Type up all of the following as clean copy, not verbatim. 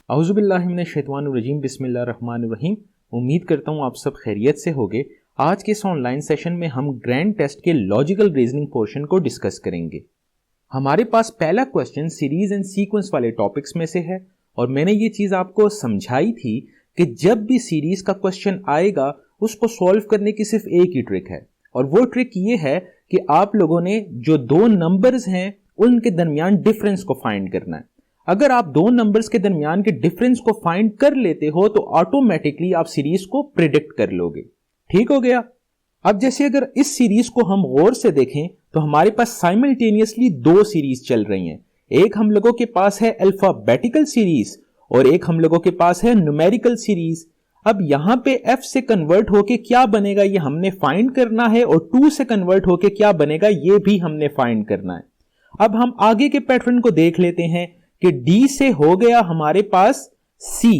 औज़ुबिल्लाहि मिनश्शैतानिर्रजीम बिस्मिल्लाहिर्रहमानिर्रहीम। उम्मीद करता हूँ आप सब खैरियत से होगे। आज के इस ऑनलाइन सेशन में हम ग्रैंड टेस्ट के लॉजिकल रीजनिंग पोर्शन को डिस्कस करेंगे। हमारे पास पहला क्वेश्चन सीरीज एंड सीक्वेंस वाले टॉपिक्स में से है और मैंने ये चीज़ आपको समझाई थी कि जब भी सीरीज का क्वेश्चन आएगा उसको सॉल्व करने की सिर्फ एक ही ट्रिक है और वो ट्रिक ये है कि आप लोगों ने जो दो नंबर्स हैं उनके दरमियान डिफरेंस को फाइंड करना है। अगर आप दो नंबर्स के दरमियान के डिफरेंस को फाइंड कर लेते हो तो ऑटोमेटिकली आप सीरीज को प्रिडिक्ट कर लोगे। ठीक हो गया। अब जैसे अगर इस सीरीज को हम गौर से देखें तो हमारे पास साइमल्टेनियसली दो सीरीज चल रही हैं। एक हम लोगों के पास है अल्फाबेटिकल सीरीज और एक हम लोगों के पास है न्यूमेरिकल सीरीज। अब यहां पे f से कन्वर्ट होके क्या बनेगा ये हमने फाइंड करना है और 2 से कन्वर्ट होके क्या बनेगा ये भी हमने फाइंड करना है। अब हम आगे के पैटर्न को देख लेते हैं कि D से हो गया हमारे पास C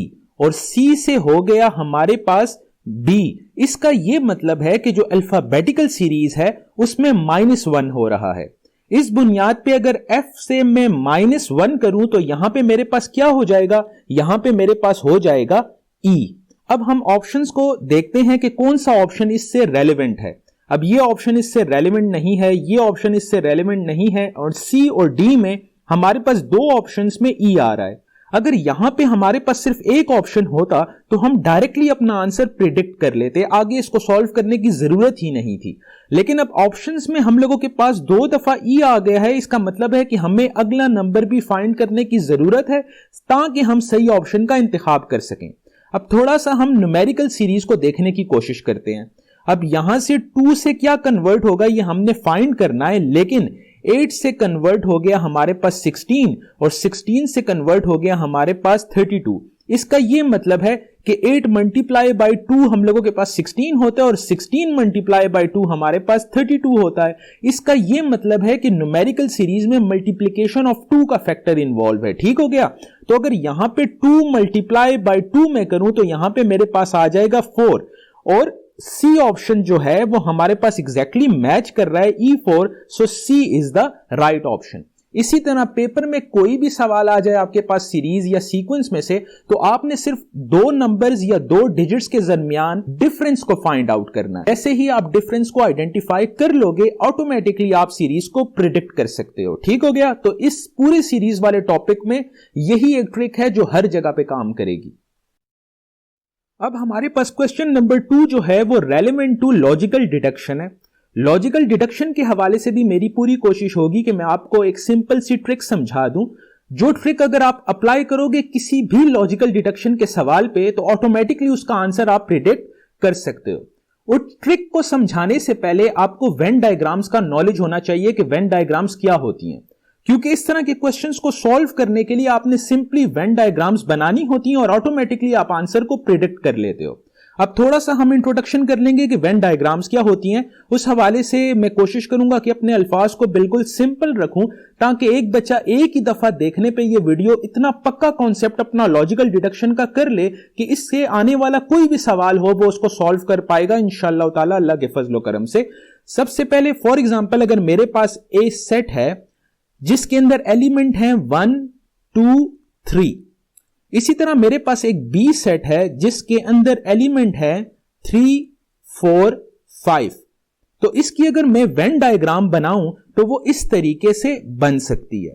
और C से हो गया हमारे पास B। इसका यह मतलब है कि जो अल्फाबेटिकल सीरीज है उसमें -1 हो रहा है। इस बुनियाद पे अगर F से मैं -1 करूं तो यहां पे मेरे पास क्या हो जाएगा, यहां पे मेरे पास हो जाएगा E। अब हम ऑप्शंस को देखते हैं कि कौन सा ऑप्शन इससे रेलेवेंट है। अब ये ऑप्शन इससे रेलेवेंट नहीं है, ये ऑप्शन इससे रेलेवेंट नहीं है और C और D में हमारे पास दो ऑप्शंस में ई आ रहा है। अगर यहां पे हमारे पास सिर्फ एक ऑप्शन होता तो हम डायरेक्टली अपना आंसर प्रिडिक्ट कर लेते, आगे इसको सॉल्व करने की जरूरत ही नहीं थी। लेकिन अब ऑप्शंस में हम लोगों के पास दो दफा ई आ गया है, इसका मतलब है कि हमें अगला नंबर भी फाइंड करने की जरूरत है ताकि हम सही ऑप्शन का इंतखाब कर सकें। अब थोड़ा सा हम न्यूमेरिकल सीरीज को देखने की कोशिश करते हैं। अब यहां से 2 से क्या कन्वर्ट होगा ये हमने फाइंड करना है, लेकिन 8 से कन्वर्ट हो गया हमारे पास 16 और 16 से कन्वर्ट हो गया हमारे पास 32। इसका यह मतलब है कि 8 मल्टीप्लाई बाई 2 हम लोगों के पास 16 होता है और 16 मल्टीप्लाई बाई 2 हमारे पास 32 होता है। इसका यह मतलब है कि न्यूमेरिकल सीरीज में मल्टीप्लिकेशन ऑफ 2 का फैक्टर इन्वॉल्व है। ठीक हो गया। तो अगर यहां पे 2 मल्टीप्लाई बाई 2 में करूं तो यहां पे मेरे पास आ जाएगा 4 और सी ऑप्शन जो है वो हमारे पास एग्जैक्टली मैच कर रहा है E4, so C is the right option. इसी तरह पेपर में कोई भी सवाल आ जाए आपके पास सीरीज या सीक्वेंस में से तो आपने सिर्फ दो नंबर्स या दो डिजिट्स के दरमियान डिफरेंस को फाइंड आउट करना है। ऐसे ही आप डिफरेंस को आइडेंटिफाई कर लोगे ऑटोमेटिकली आप सीरीज को प्रिडिक्ट कर सकते हो। ठीक हो गया। तो इस पूरे सीरीज वाले टॉपिक में यही एक ट्रिक है जो हर जगह पे काम करेगी। अब हमारे पास क्वेश्चन नंबर 2 जो है वो रेलेवेंट टू लॉजिकल डिडक्शन है। लॉजिकल डिडक्शन के हवाले से भी मेरी पूरी कोशिश होगी कि मैं आपको एक सिंपल सी ट्रिक समझा दूं, जो ट्रिक अगर आप अप्लाई करोगे किसी भी लॉजिकल डिडक्शन के सवाल पे तो ऑटोमेटिकली उसका आंसर आप प्रिडिक्ट कर सकते हो। उस ट्रिक को समझाने से पहले आपको वेन डायग्राम्स का नॉलेज होना चाहिए कि वेन डायग्राम्स क्या होती हैं, क्योंकि इस तरह के क्वेश्चंस को सॉल्व करने के लिए आपने सिंपली वेन डायग्राम्स बनानी होती हैं और ऑटोमेटिकली आप आंसर को प्रिडिक्ट कर लेते हो। अब थोड़ा सा हम इंट्रोडक्शन कर लेंगे कि वेन डायग्राम्स क्या होती हैं। उस हवाले से मैं कोशिश करूंगा कि अपने अल्फाज को बिल्कुल सिंपल रखूं ताकि एक बच्चा एक ही दफा देखने पे ये वीडियो इतना पक्का कॉन्सेप्ट अपना लॉजिकल डिडक्शन का कर ले कि इससे आने वाला कोई भी सवाल हो वो उसको सॉल्व कर पाएगा इंशाअल्लाह ताला अल्लाह के फजल करम से। सबसे पहले फॉर एग्जाम्पल अगर मेरे पास ए सेट है जिसके अंदर एलिमेंट हैं 1, 2, 3। इसी तरह मेरे पास एक बी सेट है जिसके अंदर एलिमेंट है 3, 4, 5। तो इसकी अगर मैं वेन डायग्राम बनाऊं तो वो इस तरीके से बन सकती है।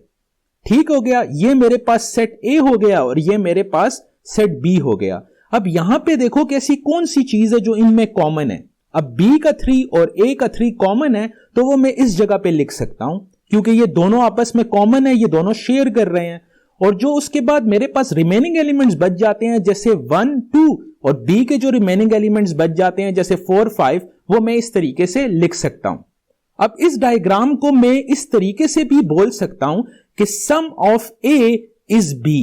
ठीक हो गया। ये मेरे पास सेट ए हो गया और ये मेरे पास सेट बी हो गया। अब यहां पे देखो कि ऐसी कौन सी चीज है जो इनमें कॉमन है। अब बी का 3 और ए का 3 कॉमन है तो वो मैं इस जगह पे लिख सकता हूं क्योंकि ये दोनों आपस में कॉमन है, ये दोनों शेयर कर रहे हैं। और जो उसके बाद मेरे पास रिमेनिंग एलिमेंट्स बच जाते हैं जैसे 1, 2 और बी के जो रिमेनिंग एलिमेंट्स बच जाते हैं जैसे 4, 5, वो मैं इस तरीके से लिख सकता हूं। अब इस डायग्राम को मैं इस तरीके से भी बोल सकता हूं कि सम ऑफ ए इज बी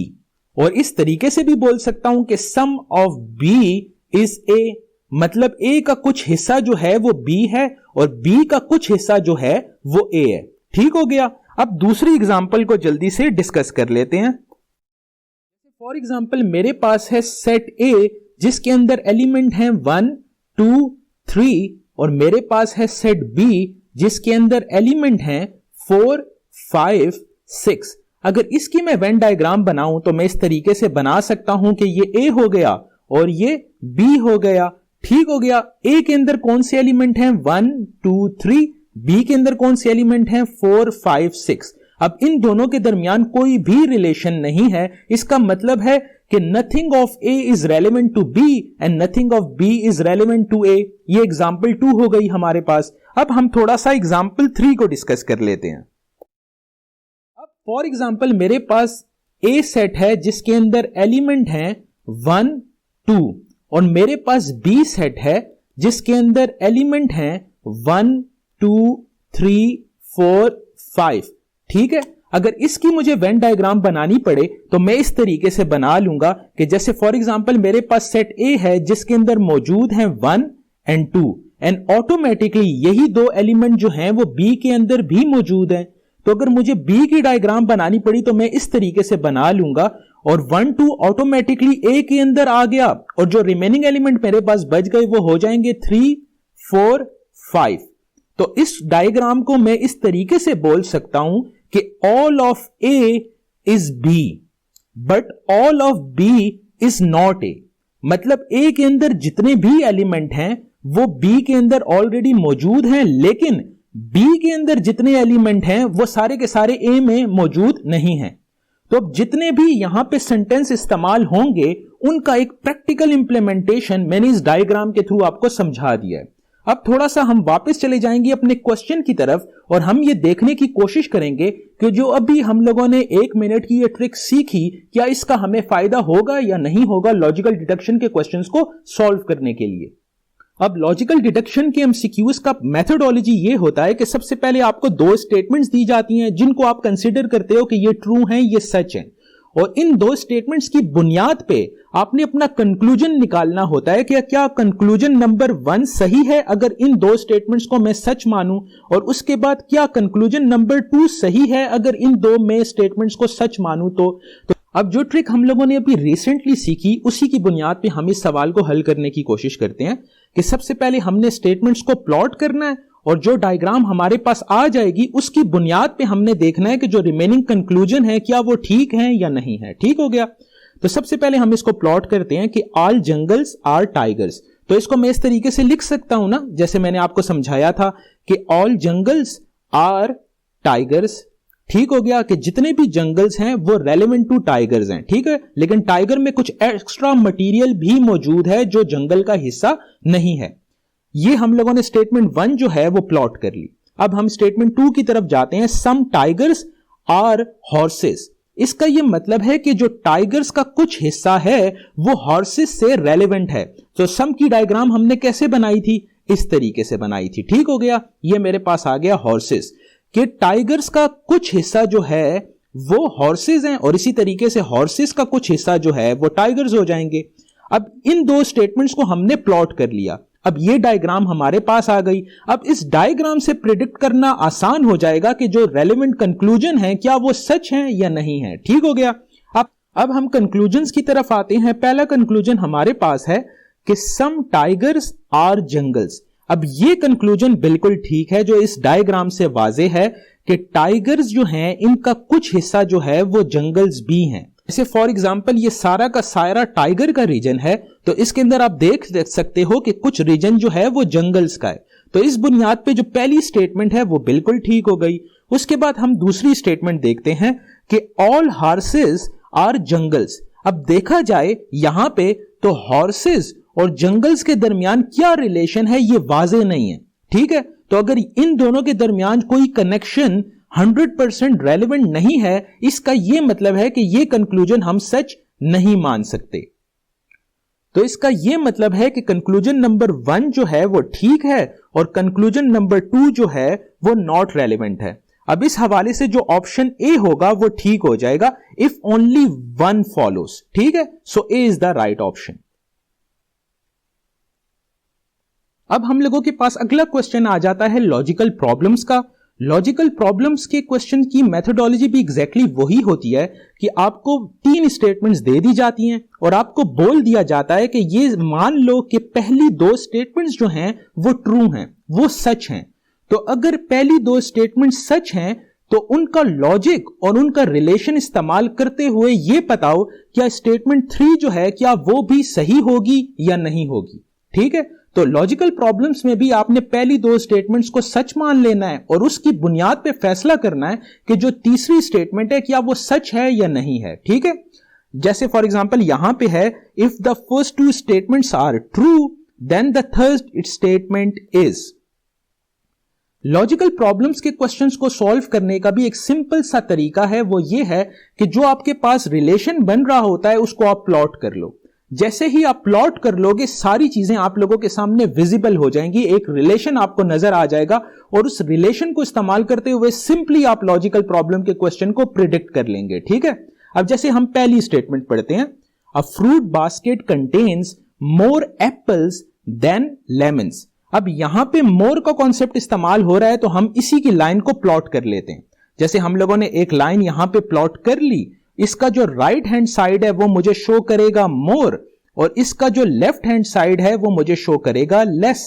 और इस तरीके से भी बोल सकता हूं कि सम ऑफ बी इज ए। मतलब ए का कुछ हिस्सा जो है वो बी है और बी का कुछ हिस्सा जो है वो ए है। ठीक हो गया। अब दूसरी एग्जांपल को जल्दी से डिस्कस कर लेते हैं। फॉर एग्जांपल मेरे पास है सेट ए जिसके अंदर एलिमेंट हैं 1, 2, 3 और मेरे पास है सेट बी जिसके अंदर एलिमेंट हैं 4, 5, 6। अगर इसकी मैं वेन डायग्राम बनाऊं तो मैं इस तरीके से बना सकता हूं कि ये ए हो गया और ये बी हो गया। ठीक हो गया। ए के अंदर कौन से एलिमेंट हैं? 1 2 3। बी के अंदर कौन से एलिमेंट हैं? 4 5 6। अब इन दोनों के दरमियान कोई भी रिलेशन नहीं है। इसका मतलब है कि nothing of A is relevant to B and nothing of B is relevant to A. ये एग्जाम्पल 2 हो गई हमारे पास। अब हम थोड़ा सा एग्जाम्पल 3 को डिस्कस कर लेते हैं। अब फॉर एग्जाम्पल मेरे पास ए सेट है जिसके अंदर एलिमेंट हैं 1 2 और मेरे पास बी सेट है जिसके अंदर एलिमेंट हैं 1 2 3 4 5। ठीक है। अगर इसकी मुझे वेन डायग्राम बनानी पड़े तो मैं इस तरीके से बना लूंगा कि जैसे फॉर एग्जांपल मेरे पास सेट ए है जिसके अंदर मौजूद हैं 1 एंड 2 एंड ऑटोमेटिकली यही दो एलिमेंट जो हैं वो बी के अंदर भी मौजूद हैं। तो अगर मुझे बी की डायग्राम बनानी पड़ी तो मैं इस तरीके से बना लूंगा और 1 2 ऑटोमेटिकली ए के अंदर आ गया और जो रिमेनिंग एलिमेंट मेरे पास बच गए वो हो जाएंगे 3 4 5। तो इस डायग्राम को मैं इस तरीके से बोल सकता हूं कि all of A is B but all of B is not A. मतलब ए के अंदर जितने भी एलिमेंट हैं वो बी के अंदर ऑलरेडी मौजूद हैं, लेकिन बी के अंदर जितने एलिमेंट हैं वो सारे के सारे ए में मौजूद नहीं हैं। तो अब जितने भी यहां पे सेंटेंस इस्तेमाल होंगे उनका एक प्रैक्टिकल इंप्लीमेंटेशन मैंने इस डायग्राम के थ्रू आपको समझा दिया है। अब थोड़ा सा हम वापस चले जाएंगे अपने क्वेश्चन की तरफ और हम ये देखने की कोशिश करेंगे कि जो अभी हम लोगों ने 1 मिनट की ये ट्रिक सीखी क्या इसका हमें फायदा होगा या नहीं होगा लॉजिकल डिडक्शन के क्वेश्चंस को सॉल्व करने के लिए। अब लॉजिकल डिडक्शन के एमसीक्यूज का मेथोडोलॉजी ये होता है कि सबसे पहले आपको 2 स्टेटमेंट्स दी जाती हैं जिनको आप कंसीडर करते हो कि ये ट्रू हैं, ये सच हैं, और इन 2 स्टेटमेंट्स की बुनियाद पे आपने अपना कंक्लूजन निकालना होता है कि क्या कंक्लूजन नंबर 1 सही है अगर इन 2 स्टेटमेंट्स को मैं सच मानूं, और उसके बाद क्या कंक्लूजन नंबर 2 सही है अगर इन 2 में स्टेटमेंट्स को सच मानूं। तो अब जो ट्रिक हम लोगों ने अभी रिसेंटली सीखी उसी की बुनियाद पे हम इस सवाल को हल करने की कोशिश करते हैं कि सबसे पहले हमने स्टेटमेंट्स को प्लॉट करना है और जो डायग्राम हमारे पास आ जाएगी उसकी बुनियाद पे हमने देखना है कि जो रिमेनिंग कंक्लूजन है क्या वो ठीक है या नहीं है। ठीक हो गया। तो सबसे पहले हम इसको प्लॉट करते हैं कि ऑल जंगल्स आर टाइगर्स। तो इसको मैं इस तरीके से लिख सकता हूं ना, जैसे मैंने आपको समझाया था कि ऑल जंगल्स आर टाइगर्स। ठीक हो गया कि जितने भी जंगल्स हैं वो रेलेवेंट टू टाइगर्स हैं। ठीक है। लेकिन टाइगर में कुछ एक्स्ट्रा मटेरियल भी मौजूद है जो जंगल का हिस्सा नहीं है। ये हम लोगों ने स्टेटमेंट 1 जो है वो प्लॉट कर ली। अब हम स्टेटमेंट 2 की तरफ जाते हैं। सम टाइगर्स आर हॉर्सेस। इसका यह मतलब है कि जो टाइगर्स का कुछ हिस्सा है वो हॉर्सेस से रेलेवेंट है। तो सम की डायग्राम हमने कैसे बनाई थी? इस तरीके से बनाई थी। ठीक हो गया। ये मेरे पास आ गया हॉर्सेस कि टाइगर्स का कुछ हिस्सा जो है वो हॉर्सेस हैं और इसी तरीके से हॉर्सेस का कुछ हिस्सा जो है वो टाइगर्स हो जाएंगे। अब इन 2 स्टेटमेंट्स को हमने प्लॉट कर लिया। अब ये डायग्राम हमारे पास आ गई। अब इस डायग्राम से प्रिडिक्ट करना आसान हो जाएगा कि जो रेलेवेंट कंक्लूजन है क्या वो सच है या नहीं है। ठीक हो गया। अब हम कंक्लूजन्स की तरफ आते हैं। पहला कंक्लूजन हमारे पास है कि सम टाइगर्स आर जंगल्स। अब ये कंक्लूजन बिल्कुल ठीक है जो इस डायग्राम से वाजे है कि टाइगर्स जो हैं इनका कुछ हिस्सा जो है वो जंगल्स भी हैं। जैसे फॉर एग्जांपल ये सारा का सारा टाइगर का रीजन है तो इसके अंदर आप देख सकते हो कि कुछ रीजन जो है वो जंगल्स का है। तो इस बुनियाद पे जो पहली स्टेटमेंट है वो बिल्कुल ठीक हो गई। उसके बाद हम दूसरी स्टेटमेंट देखते हैं कि ऑल हॉर्सेस आर जंगल्स। अब देखा जाए यहां पे तो हॉर्सेस और जंगल्स के दरमियान क्या रिलेशन है ये वाजे नहीं है। ठीक है। तो अगर इन दोनों के दरमियान कोई कनेक्शन 100% रेलेवेंट नहीं है इसका यह मतलब है कि यह कंक्लूजन हम सच नहीं मान सकते। तो इसका यह मतलब है कि कंक्लूजन नंबर 1 जो है वो ठीक है और कंक्लूजन नंबर 2 जो है वो नॉट रेलेवेंट है। अब इस हवाले से जो ऑप्शन ए होगा वो ठीक हो जाएगा इफ ओनली 1 फॉलोज। ठीक है। सो ए इज द राइट ऑप्शन। अब हम लोगों के पास अगला क्वेश्चन आ जाता है लॉजिकल प्रॉब्लम्स का। लॉजिकल प्रॉब्लम्स के क्वेश्चन की मेथोडोलॉजी भी एग्जैक्टली वही होती है कि आपको 3 स्टेटमेंट्स दे दी जाती हैं और आपको बोल दिया जाता है कि ये मान लो कि पहली 2 स्टेटमेंट्स जो हैं वो ट्रू हैं, वो सच हैं। तो अगर पहली 2 स्टेटमेंट्स सच हैं तो उनका लॉजिक और उनका रिलेशन इस्तेमाल करते हुए यह बताओ क्या स्टेटमेंट 3 जो है क्या वो भी सही होगी या नहीं होगी। ठीक है, तो लॉजिकल प्रॉब्लम्स में भी आपने पहली दो स्टेटमेंट्स को सच मान लेना है और उसकी बुनियाद पे फैसला करना है कि जो तीसरी स्टेटमेंट है क्या वो सच है या नहीं है। ठीक है, जैसे फॉर एग्जांपल यहां पे है, if the first two statements are true then the third statement is. Logical problems के क्वेश्चंस को सॉल्व करने का भी एक सिंपल सा तरीका है, वो ये है कि जो आपके पास रिलेशन बन रहा होता है उसको आप प्लॉट कर लो। जैसे ही आप प्लॉट कर लोगे सारी चीजें आप लोगों के सामने विजिबल हो जाएंगी, एक रिलेशन आपको नजर आ जाएगा और उस रिलेशन को इस्तेमाल करते हुए सिंपली आप लॉजिकल प्रॉब्लम के क्वेश्चन को प्रिडिक्ट कर लेंगे। ठीक है, अब जैसे हम पहली स्टेटमेंट पढ़ते हैं, a fruit basket contains more apples than lemons. अब यहां पे मोर का कॉन्सेप्ट इस्तेमाल हो रहा है तो हम इसी की लाइन को प्लॉट कर लेते हैं। जैसे हम लोगों ने एक लाइन यहां पे प्लॉट कर ली, इसका जो राइट हैंड साइड है वो मुझे शो करेगा मोर और इसका जो लेफ्ट हैंड साइड है वो मुझे शो करेगा लेस।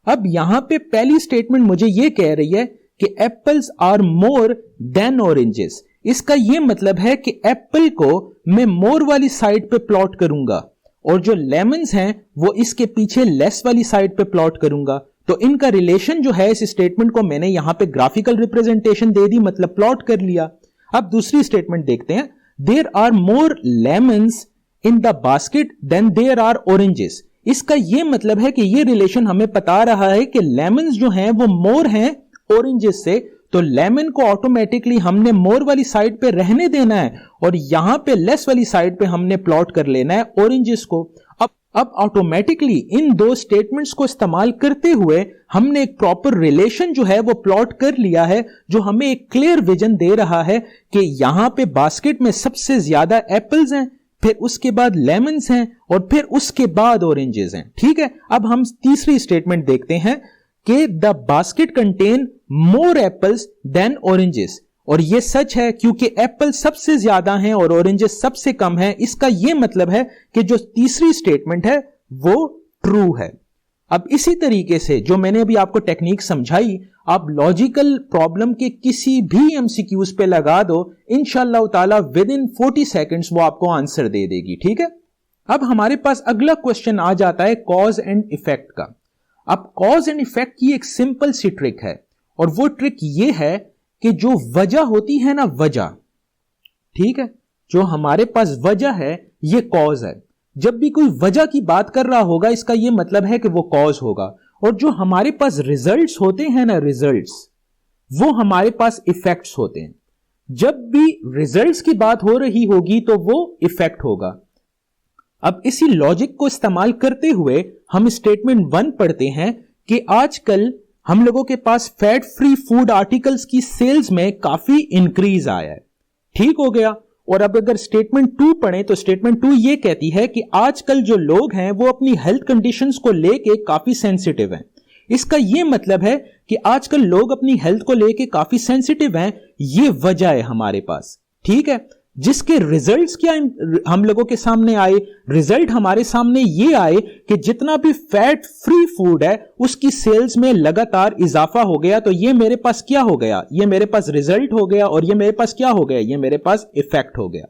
अब यहां पे पहली स्टेटमेंट मुझे ये कह रही है कि apples are more than oranges. इसका यह मतलब है कि एप्पल को मैं मोर वाली साइड पे प्लॉट करूंगा और जो लेमन्स हैं वो इसके पीछे लेस वाली साइड पे प्लॉट करूंगा। तो इनका रिलेशन जो है इस स्टेटमेंट को मैंने यहां पे ग्राफिकल रिप्रेजेंटेशन दे दी, मतलब प्लॉट कर लिया। अब दूसरी स्टेटमेंट देखते हैं, there are more lemons in the basket than there are oranges. इसका यह मतलब है कि यह रिलेशन हमें बता रहा है कि लेमन्स जो हैं वो मोर हैं ऑरेंजेस से, तो लेमन को ऑटोमेटिकली हमने मोर वाली साइड पे रहने देना है और यहां पे लेस वाली साइड पे हमने प्लॉट कर लेना है ऑरेंजेस को। अब ऑटोमेटिकली इन दो स्टेटमेंट्स को इस्तेमाल करते हुए हमने एक प्रॉपर रिलेशन जो है वो प्लॉट कर लिया है, जो हमें एक क्लियर विजन दे रहा है कि यहां पे बास्केट में सबसे ज्यादा एप्पल्स हैं, फिर उसके बाद लेमन्स हैं और फिर उसके बाद ऑरेंजेस हैं। ठीक है, अब हम तीसरी स्टेटमेंट देखते हैं कि the basket contain more apples than oranges, और यह सच है क्योंकि एप्पल सबसे ज्यादा हैं और ऑरेंजेस सबसे कम हैं। इसका यह मतलब है कि जो तीसरी स्टेटमेंट है वो ट्रू है। अब इसी तरीके से जो मैंने अभी आपको टेक्निक समझाई, आप लॉजिकल प्रॉब्लम के किसी भी एमसीक्यूज पे लगा दो, इंशाअल्लाह ताला विद इन 40 सेकेंड्स वो आपको आंसर दे देगी। ठीक है, अब हमारे पास अगला क्वेश्चन आ जाता है कॉज एंड इफेक्ट का। अब कॉज एंड इफेक्ट की एक सिंपल सी ट्रिक है और वो ट्रिक ये है कि जो वजह होती है ना, वजह, ठीक है, जो हमारे पास वजह है ये कॉज है। जब भी कोई वजह की बात कर रहा होगा इसका ये मतलब है कि वो कॉज होगा, और जो हमारे पास रिजल्ट्स होते हैं ना, रिजल्ट्स, वो हमारे पास इफेक्ट्स होते हैं। जब भी रिजल्ट्स की बात हो रही होगी तो वो इफेक्ट होगा। अब इसी लॉजिक को इस्तेमाल करते हुए हम स्टेटमेंट 1 पढ़ते हैं कि आजकल हम लोगों के पास फैट फ्री फूड आर्टिकल्स की सेल्स में काफी इंक्रीज आया है। ठीक हो गया। और अब अगर स्टेटमेंट 2 पढ़ें तो स्टेटमेंट 2 ये कहती है कि आजकल जो लोग हैं वो अपनी हेल्थ कंडीशंस को लेके काफी सेंसिटिव हैं। इसका ये मतलब है कि आजकल लोग अपनी हेल्थ को लेके काफी सेंसिटिव हैं, ये वजह है हमारे पास। ठीक है, जिसके रिजल्ट्स क्या हम लोगों के सामने आए, रिजल्ट हमारे सामने ये आए कि जितना भी फैट फ्री फूड है उसकी सेल्स में लगातार इजाफा हो गया। तो ये मेरे पास क्या हो गया, ये मेरे पास रिजल्ट हो गया, और ये मेरे पास क्या हो गया, ये मेरे पास इफेक्ट हो गया।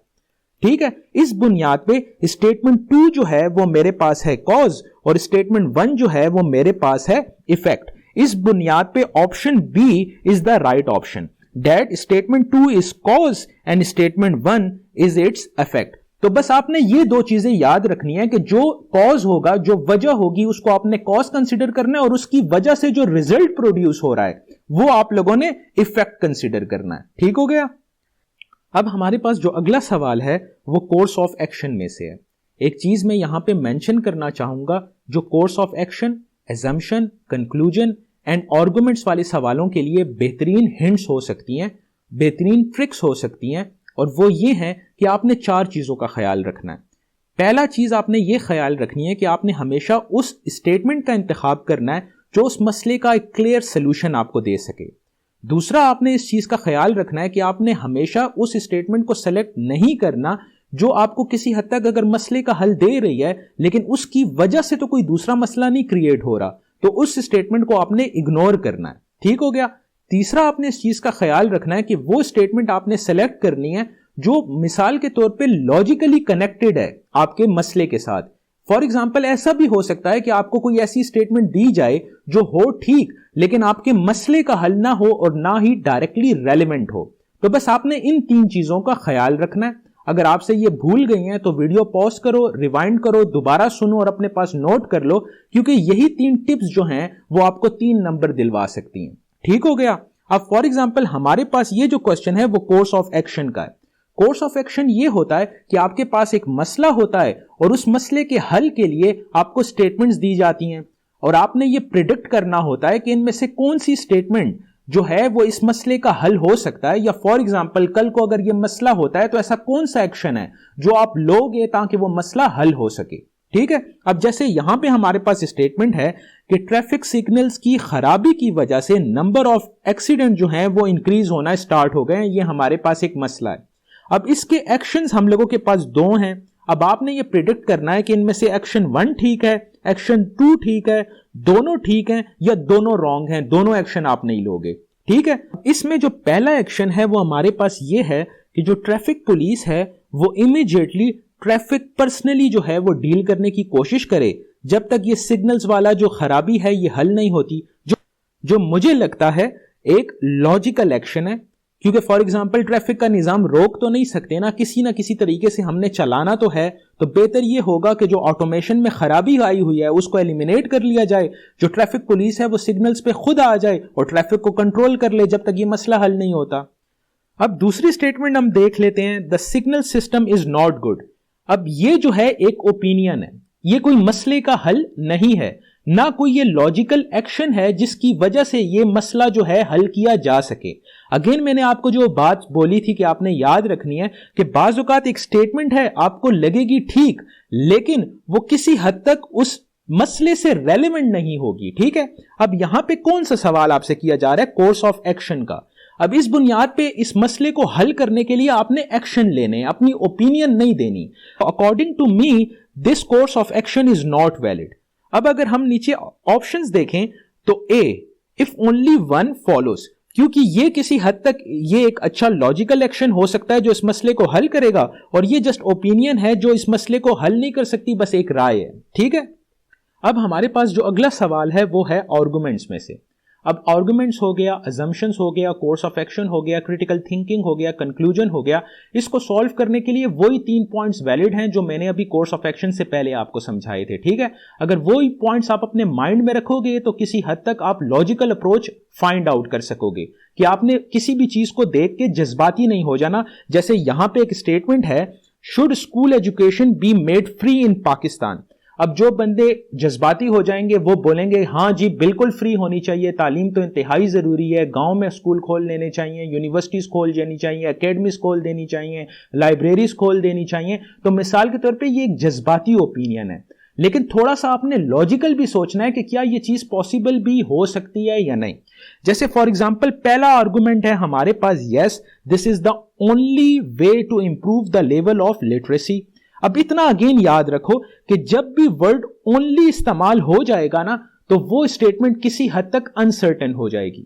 ठीक है, इस बुनियाद पे स्टेटमेंट 2 जो है वो मेरे पास है कॉज और स्टेटमेंट 1 जो है वो मेरे पास है इफेक्ट। इस बुनियाद पे option B is the right option, that statement 2 is cause and statement 1 is its effect। तो बस आपने ये दो चीजें याद रखनी है कि जो कॉज होगा, जो वजह होगी, उसको आपने कॉज कंसीडर करना है और उसकी वजह से जो रिजल्ट प्रोड्यूस हो रहा है वो आप लोगों ने इफेक्ट कंसीडर करना है। ठीक हो गया। अब हमारे पास जो अगला सवाल है वो कोर्स ऑफ एक्शन में से है। एक चीज मैं यहां पे मेंशन करना चाहूंगा, जो course of action, assumption, conclusion and arguments वाले सवालों के लिए बेहतरीन हिंट्स हो सकती हैं, बेहतरीन ट्रिक्स हो सकती हैं, और वो ये हैं कि आपने 4 चीजों का ख्याल रखना है। पहला चीज आपने ये ख्याल रखनी है कि आपने हमेशा उस स्टेटमेंट का इंतखाब करना है जो उस मसले का एक क्लियर सोल्यूशन आपको दे सके। दूसरा, आपने इस चीज का ख्याल रखना है कि आपने हमेशा उस स्टेटमेंट को सेलेक्ट नहीं करना जो आपको किसी हद तक अगर मसले का हल दे रही है लेकिन उसकी वजह से तो कोई दूसरा मसला नहीं क्रिएट हो रहा, तो उस स्टेटमेंट को आपने इग्नोर करना है। ठीक हो गया। तीसरा आपने इस चीज का ख्याल रखना है कि वो स्टेटमेंट आपने सेलेक्ट करनी है जो मिसाल के तौर पे लॉजिकली कनेक्टेड है आपके मसले के साथ। फॉर एग्जाम्पल ऐसा भी हो सकता है कि आपको कोई ऐसी स्टेटमेंट दी जाए जो हो ठीक लेकिन आपके मसले का हल ना हो और ना ही डायरेक्टली रेलेवेंट हो। तो बस आपने इन 3 चीजों का ख्याल रखना है। अगर आपसे ये भूल गई हैं तो वीडियो पॉज करो, रिवाइंड करो, दोबारा सुनो और अपने पास नोट कर लो, क्योंकि यही 3 टिप्स जो हैं वो आपको 3 नंबर दिलवा सकती हैं। ठीक हो गया। अब फॉर एग्जाम्पल हमारे पास ये जो क्वेश्चन है वो कोर्स ऑफ एक्शन का है। कोर्स ऑफ एक्शन ये होता है कि आपके पास एक मसला होता है और उस मसले के हल के लिए आपको स्टेटमेंट्स दी जाती हैं और आपने ये प्रिडिक्ट करना होता है कि इनमें से कौन सी स्टेटमेंट जो है वो इस मसले का हल हो सकता है, या फॉर एग्जाम्पल कल को अगर ये मसला होता है तो ऐसा कौन सा एक्शन है जो आप लोगे ताकि वो मसला हल हो सके। ठीक है। अब जैसे यहां पे हमारे पास स्टेटमेंट है कि ट्रैफिक सिग्नल्स की खराबी की वजह से नंबर ऑफ एक्सीडेंट जो है वो इंक्रीज होना स्टार्ट हो गए हैं, ये हमारे पास एक मसला है। अब इसके एक्शंस हम लोगों के पास 2 हैं। अब आपने ये प्रिडिक्ट करना है कि इनमें से एक्शन 1 ठीक है, एक्शन 2 ठीक है, दोनों ठीक हैं या दोनों रॉन्ग हैं, दोनों एक्शन आप नहीं लोगे। ठीक है। इसमें जो पहला एक्शन है वो हमारे पास ये है कि जो ट्रैफिक पुलिस है वो इमीडिएटली ट्रैफिक पर्सनली जो है वो डील करने की कोशिश करे जब तक ये सिग्नल्स वाला जो खराबी है ये हल नहीं होती, जो मुझे लगता है एक लॉजिकल एक्शन है। क्योंकि फॉर एग्जाम्पल ट्रैफिक का निजाम रोक तो नहीं सकते ना किसी तरीके से हमने चलाना तो है, तो बेहतर ये होगा कि जो ऑटोमेशन में खराबी आई हुई है उसको एलिमिनेट कर लिया जाए, जो ट्रैफिक पुलिस है वो सिग्नल्स पे खुद आ जाए और ट्रैफिक को कंट्रोल कर ले जब तक ये मसला हल नहीं होता। अब दूसरी स्टेटमेंट हम देख लेते हैं, the signal system is not good. अब ये जो है एक ओपिनियन है, ये कोई मसले का हल नहीं है, ना कोई ये लॉजिकल एक्शन है जिसकी वजह से ये मसला जो है हल किया जा सके। अगेन मैंने आपको जो बात बोली थी कि आपने याद रखनी है कि बाज़ औक़ात एक स्टेटमेंट है आपको लगेगी ठीक लेकिन वो किसी हद तक उस मसले से रेलेवेंट नहीं होगी। ठीक है। अब यहां पे कौन सा सवाल आपसे किया जा रहा है, कोर्स ऑफ एक्शन का। अब इस बुनियाद पे इस मसले को हल करने के लिए आपने एक्शन लेने, अपनी ओपिनियन नहीं देनी। According to me this course of action is not valid. अब अगर हम नीचे ऑप्शंस देखें तो A, if only one follows, क्योंकि ये किसी हद तक ये एक अच्छा लॉजिकल एक्शन हो सकता है जो इस मसले को हल करेगा, और ये जस्ट ओपिनियन है जो इस मसले को हल नहीं कर सकती, बस एक राय है। ठीक है। अब हमारे पास जो अगला सवाल है वो है आर्गुमेंट्स में से। अब आर्गुमेंट्स हो गया, अजम्पशंस हो गया, कोर्स ऑफ एक्शन हो गया, क्रिटिकल थिंकिंग हो गया, कंक्लूजन हो गया। इसको सॉल्व करने के लिए वही 3 पॉइंट्स वैलिड हैं जो मैंने अभी कोर्स ऑफ एक्शन से पहले आपको समझाए थे। ठीक है। अगर वही पॉइंट्स आप अपने माइंड में रखोगे तो किसी हद तक आप लॉजिकल अप्रोच फाइंड आउट कर सकोगे कि आपने किसी भी चीज को देख के जज्बाती नहीं हो जाना। जैसे यहां पे एक स्टेटमेंट है, should school education be made free in Pakistan. अब जो बंदे जज्बाती हो जाएंगे वो बोलेंगे हाँ जी बिल्कुल फ्री होनी चाहिए, तालीम तो इंतहाई ज़रूरी है, गांव में स्कूल खोल लेने चाहिए, यूनिवर्सिटीज़ खोल देनी चाहिए, एकेडमीज खोल देनी चाहिए, लाइब्रेरीज खोल देनी चाहिए। तो मिसाल के तौर पे ये एक जज्बाती ओपिनियन है, लेकिन थोड़ा सा आपने लॉजिकल भी सोचना है कि क्या ये चीज़ पॉसिबल भी हो सकती है या नहीं। जैसे फॉर एग्जाम्पल पहला आर्गूमेंट है हमारे पास, yes this is the only way to improve the level of literacy. अब इतना अगेन याद रखो कि जब भी वर्ड ओनली इस्तेमाल हो जाएगा ना तो वो स्टेटमेंट किसी हद तक अनसर्टेन हो जाएगी।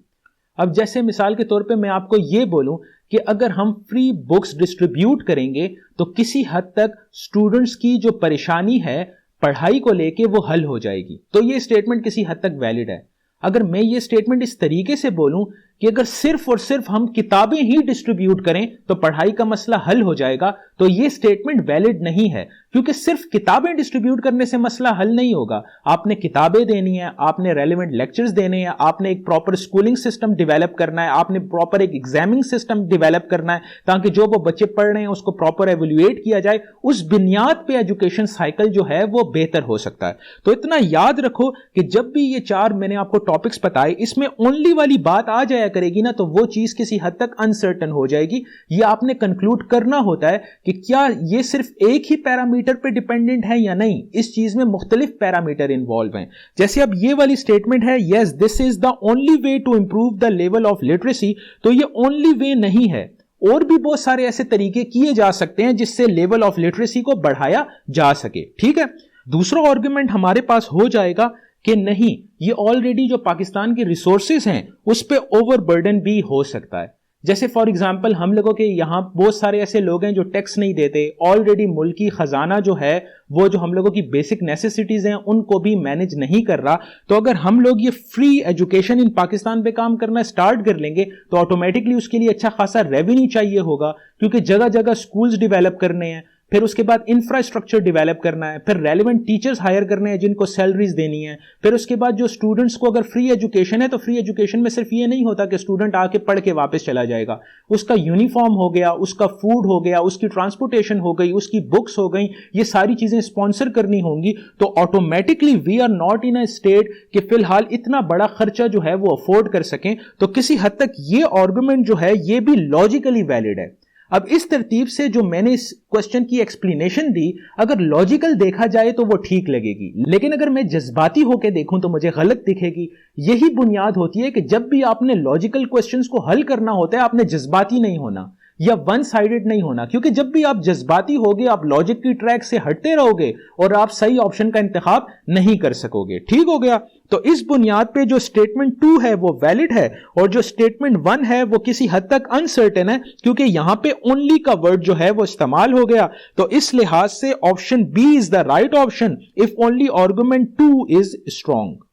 अब जैसे मिसाल के तौर पे मैं आपको ये बोलूं कि अगर हम फ्री बुक्स डिस्ट्रीब्यूट करेंगे तो किसी हद तक स्टूडेंट्स की जो परेशानी है पढ़ाई को लेके वो हल हो जाएगी, तो ये स्टेटमेंट किसी हद तक वैलिड है। अगर मैं ये स्टेटमेंट इस तरीके से बोलूं कि अगर सिर्फ और सिर्फ हम किताबें ही डिस्ट्रीब्यूट करें तो पढ़ाई का मसला हल हो जाएगा, तो ये स्टेटमेंट वैलिड नहीं है, क्योंकि सिर्फ किताबें डिस्ट्रीब्यूट करने से मसला हल नहीं होगा। आपने किताबें देनी है, आपने रेलेवेंट लेक्चर्स देने हैं, आपने एक प्रॉपर स्कूलिंग सिस्टम डेवलप करना है, आपने प्रॉपर एक एग्जामिंग सिस्टम डेवलप करना है ताकि जो वो बच्चे पढ़ रहे हैं उसको प्रॉपर एवेल्युएट किया जाए। उस बुनियाद पे एजुकेशन साइकिल जो है वो बेहतर हो सकता है। तो इतना याद रखो कि जब भी ये 4 मैंने आपको टॉपिक्स बताए इसमें ओनली वाली बात आ जाया करेगी ना तो वो चीज किसी हद तक अनसर्टन हो जाएगी। ये आपने कंक्लूड करना होता है कि क्या ये सिर्फ एक ही पैरामीटर पे डिपेंडेंट है या नहीं, इस चीज में मुख्तलिफ पैरामीटर इन्वॉल्व हैं। जैसे अब ये वाली स्टेटमेंट है, yes this is the only way to improve the level of literacy, तो ये ओनली वे नहीं है, और भी बहुत सारे ऐसे तरीके किए जा सकते हैं जिससे लेवल ऑफ लिटरेसी को बढ़ाया जा सके। ठीक है। दूसरा आर्गुमेंट हमारे पास हो जाएगा कि नहीं, ये ऑलरेडी जो पाकिस्तान के रिसोर्सेज हैं उस पे ओवरबर्डन भी हो सकता है। जैसे फॉर एग्जांपल हम लोगों के यहाँ बहुत सारे ऐसे लोग हैं जो टैक्स नहीं देते, ऑलरेडी मुल्की खजाना जो है वो जो हम लोगों की बेसिक नेसेसिटीज हैं उनको भी मैनेज नहीं कर रहा। तो अगर हम लोग ये फ्री एजुकेशन इन पाकिस्तान पे काम करना स्टार्ट कर लेंगे तो ऑटोमेटिकली उसके लिए अच्छा खासा रेवेन्यू चाहिए होगा, क्योंकि जगह जगह स्कूल्स डेवलप करने हैं, फिर उसके बाद इंफ्रास्ट्रक्चर डेवलप करना है, फिर रेलेवेंट टीचर्स हायर करने हैं जिनको सैलरीज देनी है, फिर उसके बाद जो स्टूडेंट्स को अगर फ्री एजुकेशन है तो फ्री एजुकेशन में सिर्फ ये नहीं होता कि स्टूडेंट आके पढ़ के वापस चला जाएगा, उसका यूनिफॉर्म हो गया, उसका फूड हो गया, उसकी ट्रांसपोर्टेशन हो गई, उसकी बुक्स हो गई, ये सारी चीजें स्पॉन्सर करनी होंगी। तो automatically we are not in a state कि फिलहाल इतना बड़ा खर्चा जो है वो अफोर्ड कर सकें। तो किसी हद तक ये आर्गुमेंट जो है ये भी लॉजिकली वैलिड है। अब इस तरतीब से जो मैंने इस क्वेश्चन की एक्सप्लेनेशन दी, अगर लॉजिकल देखा जाए तो वो ठीक लगेगी, लेकिन अगर मैं जज्बाती होकर देखूं तो मुझे गलत दिखेगी। यही बुनियाद होती है कि जब भी आपने लॉजिकल क्वेश्चंस को हल करना होता है आपने जज्बाती नहीं होना या वन साइडेड नहीं होना, क्योंकि जब भी आप जज्बाती होगे आप लॉजिक की ट्रैक से हटते रहोगे और आप सही ऑप्शन का इंतखाब नहीं कर सकोगे। ठीक हो गया। तो इस बुनियाद पे जो स्टेटमेंट 2 है वो वैलिड है और जो स्टेटमेंट 1 है वो किसी हद तक अनसर्टेन है, क्योंकि यहां पे ओनली का वर्ड जो है वो इस्तेमाल हो गया। तो इस लिहाज से option B is the right option if only argument 2 is strong.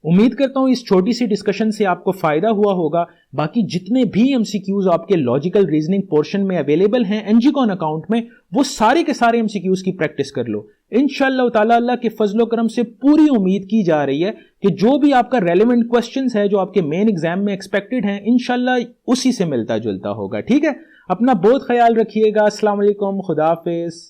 उम्मीद करता हूं इस छोटी सी डिस्कशन से आपको फायदा हुआ होगा। बाकी जितने भी एमसीक्यूज आपके लॉजिकल रीजनिंग पोर्शन में अवेलेबल हैं एनजीकॉन अकाउंट में, वो सारे के सारे एमसीक्यूज की प्रैक्टिस कर लो। इंशाअल्लाह ताला अल्लाह के फजलो करम से पूरी उम्मीद की जा रही है कि जो भी आपका रेलेवेंट क्वेश्चंस है जो आपके मेन एग्जाम में एक्सपेक्टेड हैं, इंशाअल्लाह उसी से मिलता जुलता होगा। ठीक है, अपना बहुत ख्याल रखिएगा। अस्सलाम वालेकुम, खुदा हाफिज।